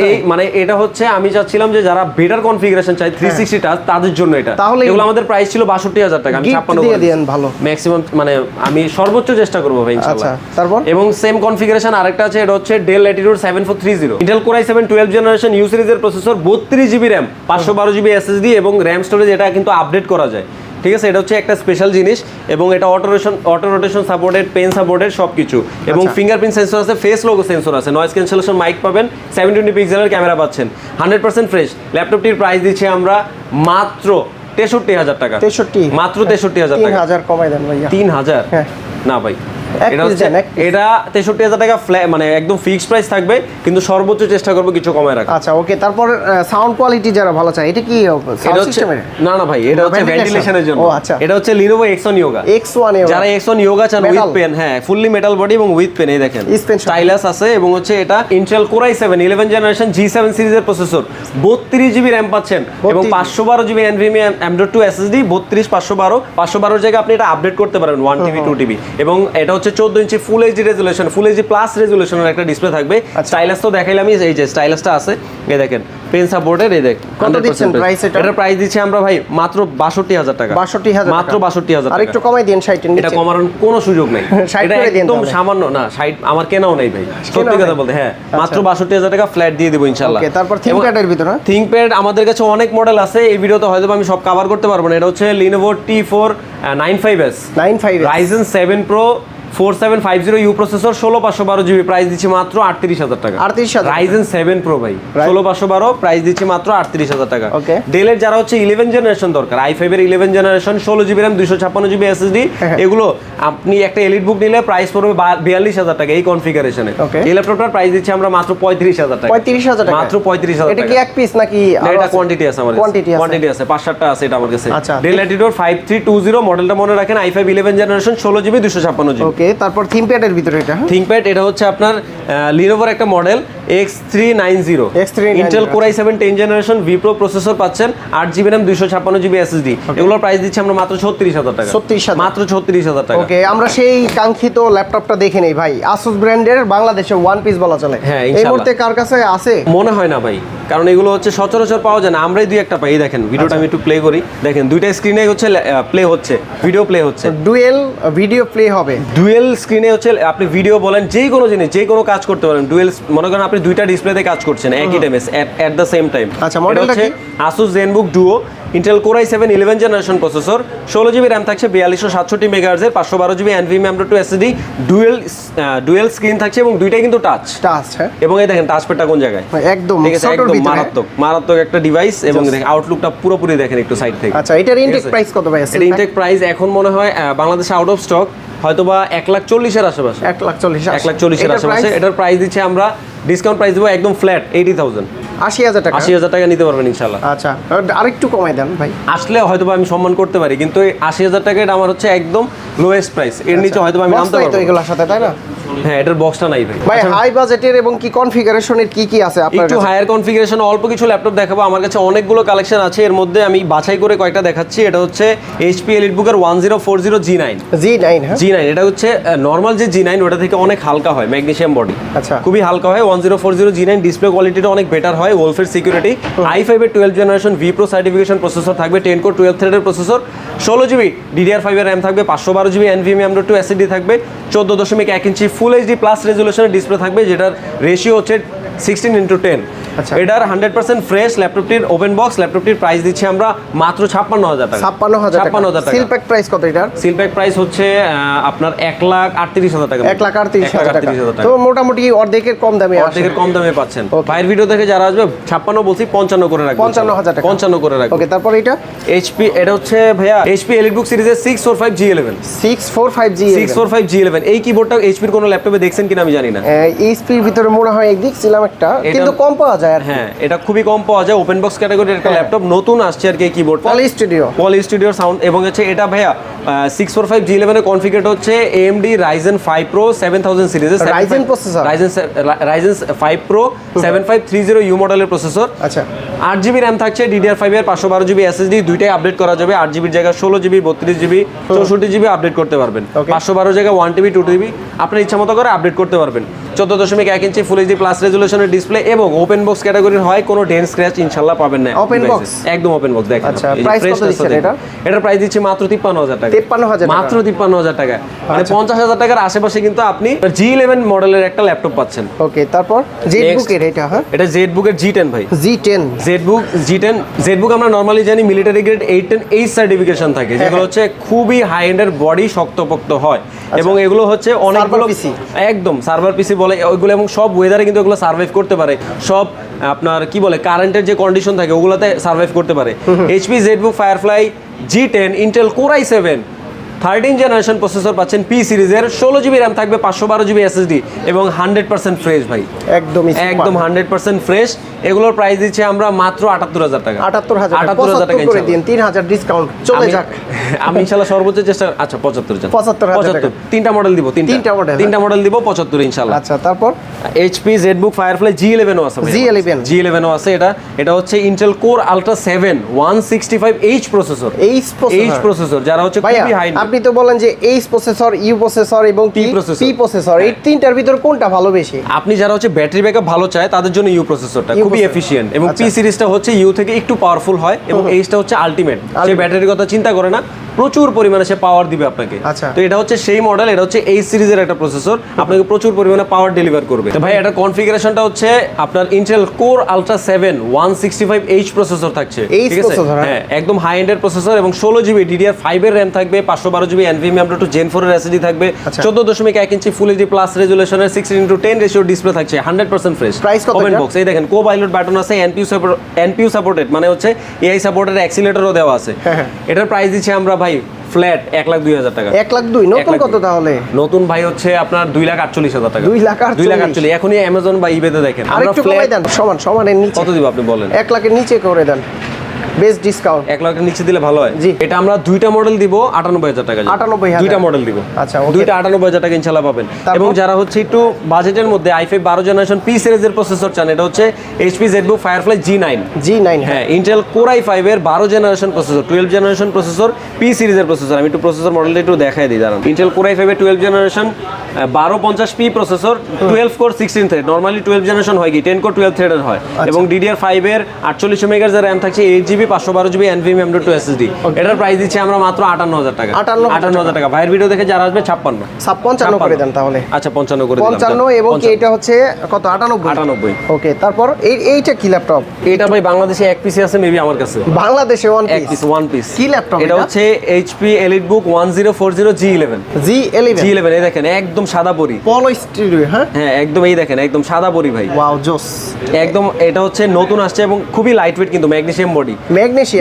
এই মানে এটা হচ্ছে আমি চাচ্ছিলাম যে যারা বেটার কনফিগারেশন চাই 360 টাচ তাদের জন্য এটা। এগুলো আমাদের প্রাইস ছিল 62,000 টাকা, আমি 56 দিয়ে দেন ভালো ম্যাক্সিমাম, মানে আমি সর্বোচ্চ চেষ্টা করব ভাই ইনশাআল্লাহ। আচ্ছা, তারপর এবং সেম কনফিগারেশন আরেকটা আছে, এটা হচ্ছে Dell Latitude 7430 Intel core i7 12 generation U সিরিজের processor, 32 GB RAM, 512 GB SSD এবং RAM স্টোরেজ। এটা কিন্তু আপডেট করা যায়, ঠিক আছে? এটা হচ্ছে একটা স্পেশাল জিনিস, এবং এটা auto rotation supported, pen supported সবকিছু, এবং ফিঙ্গারপ্রিন্ট সেন্সর আছে, ফেস লোগো সেন্সর আছে, নয়েজ ক্যান্সেলেশন মাইক পাবেন, 720 পিক্সেলের ক্যামেরা পাচ্ছেন, 100% ফ্রেশ। ল্যাপটপটির প্রাইস দিচ্ছি আমরা মাত্র 63,000 টাকা। 63, মাত্র 63,000 টাকা। 3,000 কমাই দেন ভাইয়া। 3,000 হ্যাঁ। না ভাই, এটা হচ্ছে এটা 63000 টাকা মানে একদম ফিক্সড প্রাইস থাকবে, কিন্তু সর্বোচ্চ চেষ্টা করব কিছু কমায় রাখা। আচ্ছা ওকে, তারপর সাউন্ড কোয়ালিটি যারা ভালো চায়, এটা কি এটা হচ্ছে না ভাই, এটা হচ্ছে ভেন্টিলেশনের জন্য। ও আচ্ছা, এটা হচ্ছে Lenovo X1 Yoga। যারা X1 Yoga চান উইথ পেন, হ্যাঁ ফুললি মেটাল বডি এবং উইথ পেন, এই দেখেন স্টাইলাস আছে এবং হচ্ছে এটা Intel Core i7 11 generation G7 সিরিজের প্রসেসর, 32 জিবি RAM পাচ্ছেন এবং 512 জিবি NVMe M.2 SSD, 32 512 জায়গায় আপনি এটা আপডেট করতে পারবেন 1 TB 2 TB, এবং এটা হচ্ছে 14 inch full HD resolution, full HD plus রেজোলিউশনের একটা ডিসপ্লে থাকবে। স্টাইলাস তো দেখাইলাম, এই যে স্টাইলাসটা আছে, এই দেখেন পেন সাপোর্টেড, এই দেখ কত দিচ্ছেন প্রাইস? এটা প্রাইস দিচ্ছি আমরা ভাই মাত্র 62000 টাকা। 62000 মাত্র 62000 টাকা। আর একটু কমাই দেন 60 এর নিচে। এটা কমানোর কোনো সুযোগ নাই, এটা একদম সামান্য না, 60 আমার কেনাও নাই ভাই, সত্যি কথা বলতে। হ্যাঁ মাত্র 62000 টাকা ফ্ল্যাট দিয়ে দেব ইনশাআল্লাহ। ওকে, তারপর থিংকপ্যাডের ভিতরে থিংকপ্যাড আমাদের কাছে অনেক মডেল আছে, এই ভিডিওতে হয়তো আমি সব কভার করতে পারবো না। এটা হচ্ছে Lenovo T4 95S Ryzen 7 Pro 4750U processor, 16512 GB, price দিচ্ছি মাত্র 38000 টাকা। 38000 Ryzen 7 Pro ভাই 16512, প্রাইস দিচ্ছি মাত্র 38000 টাকা। ওকে, ডেলের যারা হচ্ছে 11 জেনারেশন দরকার, i5 এর 11 generation 16 GB RAM 256 GB SSD, এগুলো আপনি একটা এলিট বুক নিলে প্রাইস পড়বে 42000 টাকা এই কনফিগারেশনে। এই ল্যাপটপটার প্রাইস দিচ্ছি আমরা মাত্র 35000 টাকা। 35000 টাকা মাত্র 35000 টাকা। এটা কি এক পিস নাকি এটা কোয়ান্টিটি আছে আমার কাছে, কোয়ান্টিটি আছে 5-7টা আছে এটা আমার কাছে। Dell Latitude 5320 মডেলটা মনে রাখেন, i5 11 জেনারেশন 16 জিবি 256 জিবি। ওকে, তারপর থিংকপ্যাড এর ভিতরে এটা থিংকপ্যাড, এটা হচ্ছে আপনার Lenovo একটা model X390 Intel Core i7 10 generation V Pro processor পাচ্ছেন, 8 জিবি RAM 256 জিবি SSD, এগুলোর প্রাইস দিচ্ছি আমরা মাত্র 36000 টাকা। 36000 মাত্র 36000 টাকা। ওকে, আমরা সেই কাঙ্ক্ষিত ল্যাপটপটা দেখে নেই ভাই, Asus ব্র্যান্ডের বাংলাদেশে ওয়ান পিস বলা চলে। হ্যাঁ এই মুহূর্তে কার কাছে আছে মনে হয় না ভাই, কারণ এগুলো হচ্ছে সচরাচর পাওয়া যায় না, আমরাই দুই একটা পাই। এই দেখেন ভিডিওটা আমি একটু প্লে করি, দেখেন দুইটা স্ক্রিনে হচ্ছে প্লে হচ্ছে, ভিডিও প্লে হচ্ছে, ডুয়েল ভিডিও প্লে হবে। ডুয়েল স্ক্রিনে হচ্ছে আপনি ভিডিও বলেন, যেই কোনো জিনিস যেই কোনো কাজ করতে পারেন। ডুয়েল মনে করেন আপনি দুইটা ডিসপ্লেতে কাজ করছেন একই টাইমে এট দ্য সেম টাইম। আচ্ছা, মডেলটা কি? Asus ZenBook Duo Intel Core i7 11 generation processor, 16 GB RAM থাকছে, 4267 মেগাহার্জ এর, 512 GB NVMe M.2 SSD, dual screen থাকছে এবং দুইটাই কিন্তু টাচ। হ্যাঁ, এবং এই দেখেন টাচ প্যাডটা কোন জায়গায়, একদম মারাত্মক একটা ডিভাইস, এবং দেখেন আউটলুকটা পুরোপুরি দেখেন একটু সাইড থেকে। আচ্ছা, এটার ইনটেক প্রাইস কত ভাই আছে? এর ইনটেক প্রাইস এখন মনে হয় বাংলাদেশে আউট অফ স্টক, হয়তোবা 140 এর আশেপাশে, 140 এর আশেপাশে। এটার প্রাইস দিচ্ছে আমরা ডিসকাউন্ট প্রাইস দেবো একদম ফ্ল্যাট 80000 80000 টাকা। 80000 টাকা নিতে পারবেন ইনশাআল্লাহ। আচ্ছা, আরেকটু কমাই দেন ভাই, আসলে হয়তো আমি সম্মান করতে পারি, কিন্তু 80000 টাকা এটা আমার হচ্ছে একদম লোয়েস্ট প্রাইস, এর নিচে হয়তো আমি নামতে পারবো না এগুলোর সাথে, তাই না? হ্যাঁ, এটার বক্সটা নাই ভাই। ভাই হাই বাজেটের এবং কি কনফিগারেশনের কি আছে আপনার একটু হায়ার কনফিগারেশন অল্প কিছু ল্যাপটপ দেখাবো, আমার কাছে অনেকগুলো কালেকশন আছে, এর মধ্যে আমি বাছাই করে কয়েকটা দেখাচ্ছি। এটা হচ্ছে HP EliteBook এর 1040 G9। G9 এটা হচ্ছে নরমাল যে G9 ওটা থেকে অনেক হালকা হয়, ম্যাগনেসিয়াম বডি, আচ্ছা খুবই হালকা হয়। 1040 G9 ডিসপ্লে কোয়ালিটিটা অনেক বেটার হয়, ওলফের সিকিউরিটি, i5 এর 12 generation V Pro certification processor থাকবে, 10 কোর 12 থ্রেডের প্রসেসর, 16 জিবি DDR5 এর RAM থাকবে, 512 জিবি NVMe M.2 SSD থাকবে, 14.1 inch full HD plus রেজোলিউশনের display থাকবে, যেটার রেশিও হচ্ছে 16:10। আচ্ছা, এটার 100% ফ্রেশ ল্যাপটপটির ওপেন বক্স, ল্যাপটপটির প্রাইস দিচ্ছে আমরা মাত্র 56000 টাকা। 56000 টাকা। সিল প্যাক প্রাইস কত এটার? সিল প্যাক প্রাইস হচ্ছে আপনার 1,38,000 টাকা। 1,38,000 টাকা, তো মোটামুটি অর্ধেকের কম দামে, অর্ধেকের কম দামে পাচ্ছেন। বাইরের ভিডিও থেকে যারা আসবে 56 বলছি 55 করে রাখবেন, 55000 টাকা, 55 করে রাখবেন। ওকে, তারপর এটা HP, এটা হচ্ছে ভাইয়া HP EliteBook সিরিজের 645 G11। 645 G11 এই কিবোর্ডটা HP এর কোন ল্যাপটপে দেখছেন কিনা আমি জানি না। HP এর ভিতরে মনে হয় দেখছিলাম একটা, কিন্তু কম পাওয়া যায় আর। হ্যাঁ, এটা খুবই কম পাওয়া যায়, ওপেন বক্স ক্যাটাগরির একটা ল্যাপটপ, নতুন আসছে আর কি এই কিবোর্ড, পলি স্টুডিও সাউন্ড, এবং হচ্ছে এটা ভাইয়া 645 G11 এর কনফিগার হচ্ছে AMD Ryzen 5 Pro 7000 সিরিজের Ryzen processor, Ryzen 5 Pro 7530U মডেলের প্রসেসর। আচ্ছা, 8 জিবি RAM থাকছে, DDR5 এর 512 জিবি SSD, দুইটাই আপডেট করা যাবে, 8 জিবির জায়গায় 16 জিবি 32 জিবি 64 জিবি আপডেট করতে পারবেন, 512 জায়গায় 1 TB 2 TB আপনার ইচ্ছা মতো করে আপডেট করতে পারবেন। 14.1 inch full HD plus রেজোলিউশনের display এবং ওপেন বক্স ক্যাটাগরির হয়, কোনো ডেন্ট স্ক্র্যাচ ইনশাআল্লাহ পাবেন না। ওপেন বক্স, একদম ওপেন বক্স দেখেন। আচ্ছা, প্রাইস কত দিচ্ছেন এটা? এটার প্রাইস দিচ্ছি মাত্র 53000 টাকা। 53000 টাকা, মাত্র 53000 টাকা, মানে 50000 টাকার আশেপাশে কিন্তু আপনি G11 মডেলের একটা ল্যাপটপ পাচ্ছেন। ওকে, তারপর ZBook এর এটা, হ্যাঁ এটা ZBook এর G10 ভাই, G10 ZBook আমরা নরমালি জানি মিলিটারি গ্রেড 810H সার্টিফিকেশন থাকে, যেগুলো হচ্ছে খুবই হাই এন্ডের বডি, শক্তপোক্ত হয়, এবং এগুলো হচ্ছে অনেকগুলো একদম সার্ভার পিসি বলে ওইগুলো, এবং সব ওয়েদারে কিন্তু এগুলো সার্ভাইভ করতে পারে, সব আপনার কি বলে কারেন্টের যে কন্ডিশন থাকে ওগুলোতে সার্ভাইভ করতে পারে। HP ZBook Firefly G10 Intel Core i7 13 generation processor পাচ্ছেন পি সিরিজের, 16 জিবি র্যাম থাকবে, 512 জিবি এসএসডি এবং 100% ফ্রেশ ভাই, একদম 100% ফ্রেশ। এগুলোর প্রাইস দিচ্ছি আমরা মাত্র 78000 টাকা। 78000 টাকা করে দিন, 3000 ডিসকাউন্ট চলে যাক। আমি ইনশাআল্লাহ সর্বোচ্চ চেষ্টা, আচ্ছা 75 জান, 75000 তিনটা মডেল দিব, তিনটা মডেল দিব 75 ইনশাআল্লাহ। আচ্ছা তারপর এইচপি জেডবুক ফায়ারফ্লাই G11 ও আছে, G11 ও আছে। এটা হচ্ছে Intel core ultra 7 165H processor, H processor, যারা হচ্ছে খুবই হাই। আপনি তো বলেন যে H প্রসেসর, ইউ প্রসেসর এবং পি প্রসেসর, এই তিনটার ভিতর কোনটা ভালো বেশি? আপনি যারা হচ্ছে ব্যাটারি ব্যাকআপ ভালো চায় তাদের জন্য ইউ প্রসেসরটা খুবই এফিশিয়েন্ট, এবং পি সিরিজটা হচ্ছে ইউ থেকে একটু পাওয়ারফুল হয়, এবং এইচটা হচ্ছে আলটিমেট। সে ব্যাটারির কথা চিন্তা করে না, প্রচুর পরিমাণে সে পাওয়ার দিবে আপনাকে। তো এটা হচ্ছে সেই মডেল, এটা হচ্ছে এই সিরিজের একটা প্রসেসর, আপনাকে প্রচুর পরিমাণে পাওয়ার ডেলিভার করবে। তো ভাই এটা কনফিগারেশনটা হচ্ছে আপনার Intel core ultra 7 165H processor থাকছে, ঠিক আছে? হ্যাঁ, একদম হাই এন্ডের প্রসেসর, এবং 16 জিবি DDR5 এর র‍্যাম থাকবে, 512 জিবি NVMe M.2 Gen 4 এর SSD থাকবে, 14.1 ইঞ্চি ফুল এইচডি প্লাস রেজোলিউশনের 16:10 রেশিও ডিসপ্লে থাকছে, 100% ফ্রেশ। ওপেন বক্স, এই দেখেন কো-পাইলট বাটন আছে, NPU সাপোর্টেড, মানে হচ্ছে AI সাপোর্টেড অ্যাক্সিলারেটরও দেওয়া আছে। এটার প্রাইস দিচ্ছি আমরা ভাই ফ্ল্যাট 1,02,000 টাকা। 1,02,000 নতুন কত তাহলে? নতুন ভাই হচ্ছে আপনার 2,48,000 টাকা। 2,48,000 এখনই অ্যামাজন বা ইবেতে দেখেন। আমরা ফ্ল্যাট দেন সমানের নিচে কত দিব আপনি বলেন? 1 লাখের নিচে করে দেন, বেস্ট ডিসকাউন্ট। 1 লাখের নিচে দিলে ভালো হয়। এটা আমরা দুইটা মডেল দিব 98,000 টাকা। 98,000 দুইটা মডেল দিব। আচ্ছা, দুইটা 98,000 টাকা ইনশাআল্লাহ পাবেন। এবং যারা হচ্ছে একটু বাজেটের মধ্যে i5 12 জেনারেশন পি সিরিজের প্রসেসর চান, এটা হচ্ছে HP ZBook Firefly G9। হ্যাঁ, Intel Core i5 এর 12 generation processor, 12 generation processor, P সিরিজের প্রসেসর। আমি একটু প্রসেসর মডেলটা একটু দেখাই দিই দাঁড়ান। Intel Core i5 এর 12 generation 1250p processor, 12 core 16 thread. Normally 12 generation হয় কি 10 কোর 12 থ্রেডের হয়, এবং DDR5 এর 48 মেগাহার্জ এর র‍্যাম থাকছে, 8GB 512 GB NVMe M.2 SSD। এটার প্রাইস দিচ্ছি আমরা মাত্র 58,000 টাকা। 58,000 টাকা। ভাইয়ের ভিডিও দেখে যারা আসবে 55 করে দেন তাহলে। আচ্ছা 55 করে দিলাম। 55 এবং কি এটা হচ্ছে কত? 98। ওকে, তারপর এইটা কি ল্যাপটপ? এটা ভাই বাংলাদেশে এক পিসি আছে মেবি আমার কাছে। বাংলাদেশে ওয়ান পিস কি ল্যাপটপ এটা? হচ্ছে HP EliteBook 1040 G11। এই দেখেন একদম সাদা পরি, পলো স্টুডিও। হ্যাঁ একদম, এই দেখেন একদম সাদা পরি ভাই। ওয়াও জোস একদম। এটা হচ্ছে নতুন আসছে এবং খুবই লাইটওয়েট, কিন্তু ম্যাগনেসিয়াম বডি,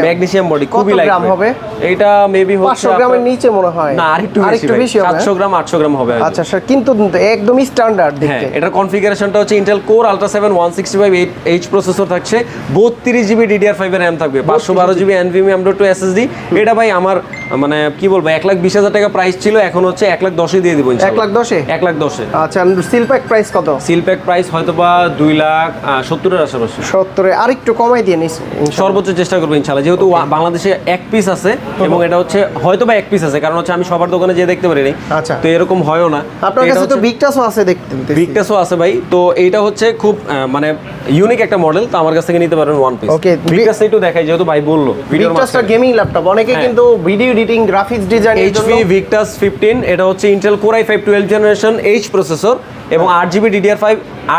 ম্যাগনেসিয়াম বডি খুবই লাইট। গ্রাম হবে এটা মেবি হচ্ছে 500 গ্রামের নিচে মনে হয়, না আরেকটু বেশি, 700 গ্রাম 800 গ্রাম হবে। আচ্ছা স্যার, কিন্তু একদম স্ট্যান্ডার্ড দেখতে। এটার কনফিগারেশনটা হচ্ছে Intel Core Ultra 7 165H processor থাকছে, 32 জিবি DDR5 এর RAM থাকবে, 512 জিবি NVMe M.2 SSD। এটা ভাই আমার মানে কি বলবো 1,20,000 টাকা প্রাইস ছিল, এখন হচ্ছে 1,10,000 দিয়ে দিব ইনশাআল্লাহ। 1,10,000। আচ্ছা, সিল প্যাক প্রাইস কত? সিল প্যাক প্রাইস হয়তোবা 2,70,000 এর আশেপাশে। 70 আর একটু কমাই দিয়ে নিস, সর্বোচ্চ চেষ্টা করব ইনশাআল্লাহ, যেহেতু বাংলাদেশে এক পিস আছে, এবং এটা হচ্ছে হয়তোবা এক পিস আছে, কারণ হচ্ছে আমি সবার দোকানে যেয়ে দেখতে পারি নাই। আচ্ছা, তো এরকম হয়ও না। আপনার কাছে তো ভিক্টাসও আছে দেখতে। ভিক্টাসও আছে ভাই। তো এইটা হচ্ছে খুব মানে ইউনিক একটা মডেল, তো আমার কাছ থেকে নিতে পারেন ওয়ান পিস। ওকে, ভিক্টাসটা একটু দেখাই, যেহেতু ভাই বললো ভিক্টাসটা গেমিং ল্যাপটপ, অনেকে কিন্তু ভিডিও এডিটিং, গ্রাফিক্স ডিজাইন এর জন্য। HP Victus 15, এটা হচ্ছে Intel Core i5 12 generation H processor, এবং 8GB DDR5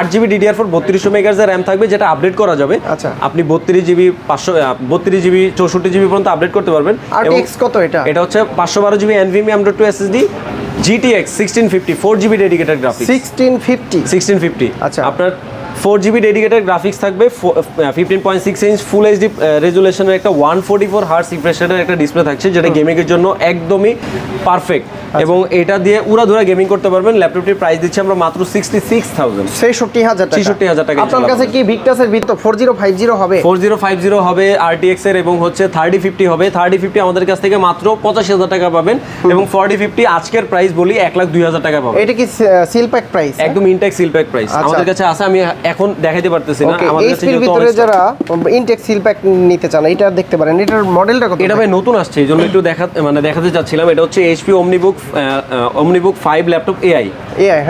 8GB DDR4 3200 megahertz এর RAM থাকবে, যেটা আপডেট করা যাবে। আচ্ছা, আপনি 32GB 532GB 64GB পর্যন্ত আপডেট করতে পারবেন। RTX কত এটা? এটা হচ্ছে 512 GB NVMe M.2 SSD, GTX 1650 4GB dedicated graphics. 1650 আচ্ছা, আপনার 4GB ডেডিকেটেড গ্রাফিক্স থাকবে, 15.6 ইঞ্চ ফুল এইচডি রেজুলেশনের একটা 144 হার্টজ রিফ্রেশ রেটের একটা ডিসপ্লে থাকছে, যেটা গেমিং এর জন্য একদমই পারফেক্ট, এবং এটা দিয়ে উড়াধুরা গেমিং করতে পারবেন। ল্যাপটপটির প্রাইস দিচ্ছি আমরা মাত্র 66,000 টাকা। আপনার কাছে কি ভিক্টাসের ভিতর 4050 হবে? 4050 হবে, RTX এর, এবং হচ্ছে 3050 হবে। 3050 আমাদের কাছ থেকে মাত্র 85,000 টাকা পাবেন, এবং 4050 আজকের প্রাইস বলি 1,02,000 টাকা পাবেন। এটা কি সিল প্যাক প্রাইস? একদম ইনটেক সিল প্যাক প্রাইস আমাদের কাছে আছে, আমি এখন দেখাইতে পারতেছি না। আমাদের কাছে এর ভিতরে যারা ইনটেক সিল প্যাক নিতে চান, এটা দেখতে পারেন। এটার মডেলটা কত? এটা ভাই নতুন আসছে, এইজন্য একটু দেখাতে চাচ্ছিলাম। এটা হচ্ছে HP OmniBook 5 laptop AI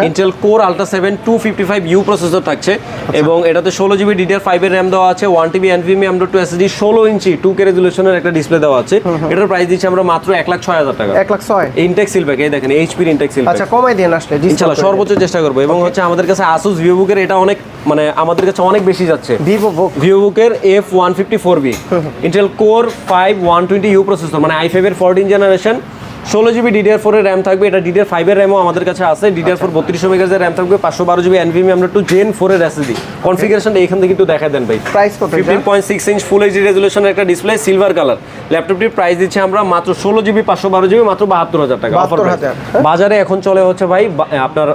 Intel Core Ultra 7 255U processor থাকছে, এবং এটাতে 16GB DDR5 এর RAM দেওয়া আছে, 1TB NVMe M.2 SSD, 16 ইঞ্চি 2K রেজোলিউশনের একটা ডিসপ্লে দেওয়া আছে। এটার প্রাইস দিচ্ছি আমরা মাত্র 1,06,000 টাকা। 1,06,000 ইনটেক সিল প্যাক, এই দেখেন HP এর ইনটেক সিল প্যাক। আচ্ছা, কমাই দেন আসলে ইনশাআল্লাহ সর্বোচ্চ চেষ্টা করব। এবং হচ্ছে আমাদের কাছে Asus VivoBook এর এটা অনেক মানে আমাদের কাছে অনেক বেশি যাচ্ছে। VivoBook এর F154B Intel Core 5 120U processor, মানে i5 এর 14 জেনারেশন, 16GB DDR4 এর র্যাম থাকবে, এটা DDR5 এর র্যামও আমাদের কাছে আছে। DDR4 3200 মেগাহার্জ এর র্যাম থাকবে, 512GB NVMe M.2 Gen 4 এর SSD। কনফিগারেশনটা এখান থেকে একটু দেখায় দেন ভাই। প্রাইস কত এটা? 15.6 ইঞ্চ ফুল এইচডি রেজোলিউশনের একটা ডিসপ্লে, সিলভার কালার। ল্যাপটপটির প্রাইস দিচ্ছি আমরা মাত্র 16GB 512GB মাত্র 72,000 টাকা। অফার 72,000 বাজারে এখন চলে হচ্ছে ভাই আপনার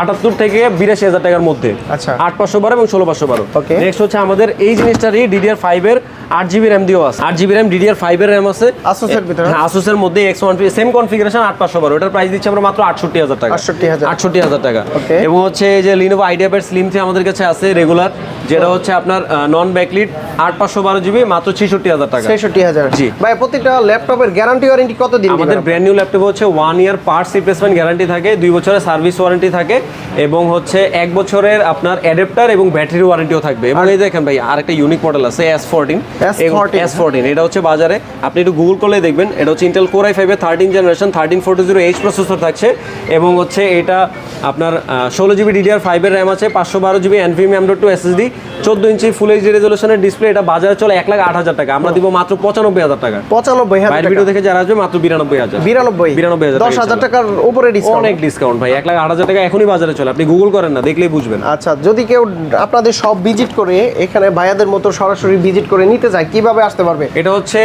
78 থেকে 82,000 টাকার মধ্যে। আচ্ছা। 8512 এবং 1612। Okay. নেক্সট হচ্ছে আমাদের এই জিনিসটারই DDR5 এর 8GB র্যাম দিয়েও আছে। 8GB র্যাম DDR5 এর র্যাম আছে Asus এর ভিতরে? হ্যাঁ, Asus এর মধ্যে X1 সেম কনফিগারেশন 8512। এটার প্রাইস দিচ্ছি আমরা মাত্র 68,000 টাকা। 68,000 টাকা। Okay. এবং হচ্ছে এই যে Lenovo IdeaPad Slim 3 আমাদের কাছে আছে রেগুলার, যেটা হচ্ছে আপনার নন ব্যাকলিট 8512GB মাত্র 66,000 টাকা। 66,000 জি। ভাই প্রত্যেকটা ল্যাপটপের গ্যারান্টি ওয়ারেন্টি কত দিন আমাদের ব্র্যান্ড নিউ ল্যাপটপ হচ্ছে 1 ইয়ার পার্টস রিপ্লেসমেন্ট গ্যারান্টি থাকে, 2 বছরের সার্ভিস ওয়ারেন্টি থাকে এবং হচ্ছে 1 বছরের আপনার অ্যাডাপ্টার এবং ব্যাটারি ওয়ারেন্টিও থাকবে। এবং এই দেখেন ভাই আরেকটা ইউনিক মডেল আছে S14। S14 এটা হচ্ছে বাজারে আপনি একটু গুগল করলে দেখবেন, এটা হচ্ছে Intel Core i5 এর 13 জেনারেশন 13420H প্রসেসর থাকছে এবং হচ্ছে এটা আপনার 16GB DDR5 এর র্যাম আছে, 512GB NVMe M.2 SSD, 14 inch full HD রেজোলিউশনের display. এটা বাজারে চলে 1,08,000 টাকা, আমরা দিব মাত্র 95,000 টাকা। 95,000 বাইরের ভিডিও দেখে যারা আসবে মাত্র 92,000। 92,000 10,000 টাকার উপরে ডিসকাউন্ট। অনেক ডিসকাউন্ট ভাই, 1,08,000 টাকা এখনই বাজারে চলে, আপনি গুগল করেন না, দেখলেই বুঝবেন। আচ্ছা, যদি কেউ আপনাদের সব ভিজিট করে এখানে ভাইয়াদের মতো সরাসরি ভিজিট করে নিতে চায় কিভাবে আসতে পারবে? এটা হচ্ছে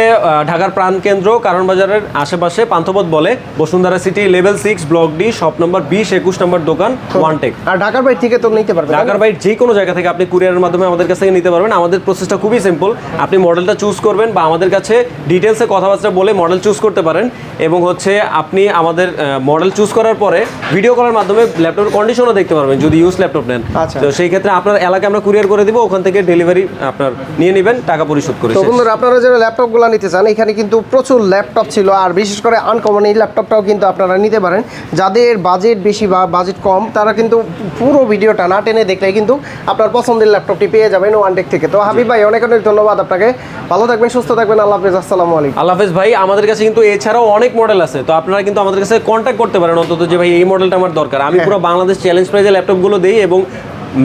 ঢাকার প্রাণকেন্দ্র কারণ বাজারের আশেপাশে পান্থপথ বলে, Bashundhara city level 6 block D shop number 20-21 নম্বর দোকান ওয়ানটেক। আর ঢাকার বাইরে থেকে তো নিতে পারবে? ঢাকার বাইরে যে কোনো জায়গা থেকে আপনি কুরিয়ারের মাধ্যমে আমাদের কাছ থেকে নিতে পারবেন। আমাদের প্রসেসটা খুবই সিম্পল, আপনি মডেলটা চুজ করবেন বা আমাদের কাছে ডিটেলসে কথাবার্তা বলে মডেল চুজ করতে পারেন এবং হচ্ছে আপনি আমাদের মডেল চুজ করার পরে ভিডিও কলের মাধ্যমে ল্যাপটপের কন্ডিশনও দেখতে পারবেন যদি ইউজ ল্যাপটপ নেন। আচ্ছা। তো সেই ক্ষেত্রে আপনার এলাকায় আমরা কুরিয়ার করে দিব, ওখান থেকে ডেলিভারি আপনার নিয়ে নেবেন, টাকা পরিশোধ করে। তো বন্ধুরা আপনারা যারা ল্যাপটপগুলো নিতে চান, এখানে কিন্তু প্রচুর ল্যাপটপ ছিল আর বিশেষ করে আনকমন এই ল্যাপটপটাও কিন্তু আপনারা নিতে পারেন। যাদের বাজেট বেশি বা বাজেট কম তারা কিন্তু পুরো ভিডিওটা না টেনে দেখলে কিন্তু আপনার পছন্দের ল্যাপটপটি পেয়ে যাবেন ওয়ানটেক থেকে। তো হাবিব ভাই অনেক অনেক ধন্যবাদ আপনাকে, ভালো থাকবেন, সুস্থ থাকবেন, আল্লাহ হাফেজ, আসসালামু আলাইকুম। আল্লাহ হাফেজ ভাই। আমাদের কাছে কিন্তু এছাড়াও অনেক মডেল আছে, তো আপনারা কিন্তু আমাদের কাছে কন্ট্যাক্ট করতে পারেন অন্তত যে ভাই এই মডেলটা আমার দরকার। আমি পুরো বাংলাদেশ চ্যালেঞ্জ প্রাইজে ল্যাপটপগুলো দিই এবং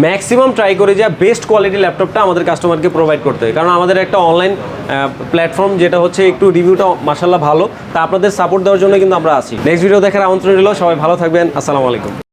ম্যাক্সিমাম ট্রাই করে যে বেস্ট কোয়ালিটি ল্যাপটপটা আমাদের কাস্টমারকে প্রোভাইড করতে হয়, কারণ আমাদের একটা অনলাইন প্ল্যাটফর্ম যেটা হচ্ছে একটু রিভিউটা মাশাআল্লাহ ভালো, তা আপনাদের সাপোর্ট দেওয়ার জন্য কিন্তু আমরা আছি। নেক্সট ভিডিও দেখার আমন্ত্রণ রইল, সবাই ভালো থাকবেন, আসসালামু আলাইকুম।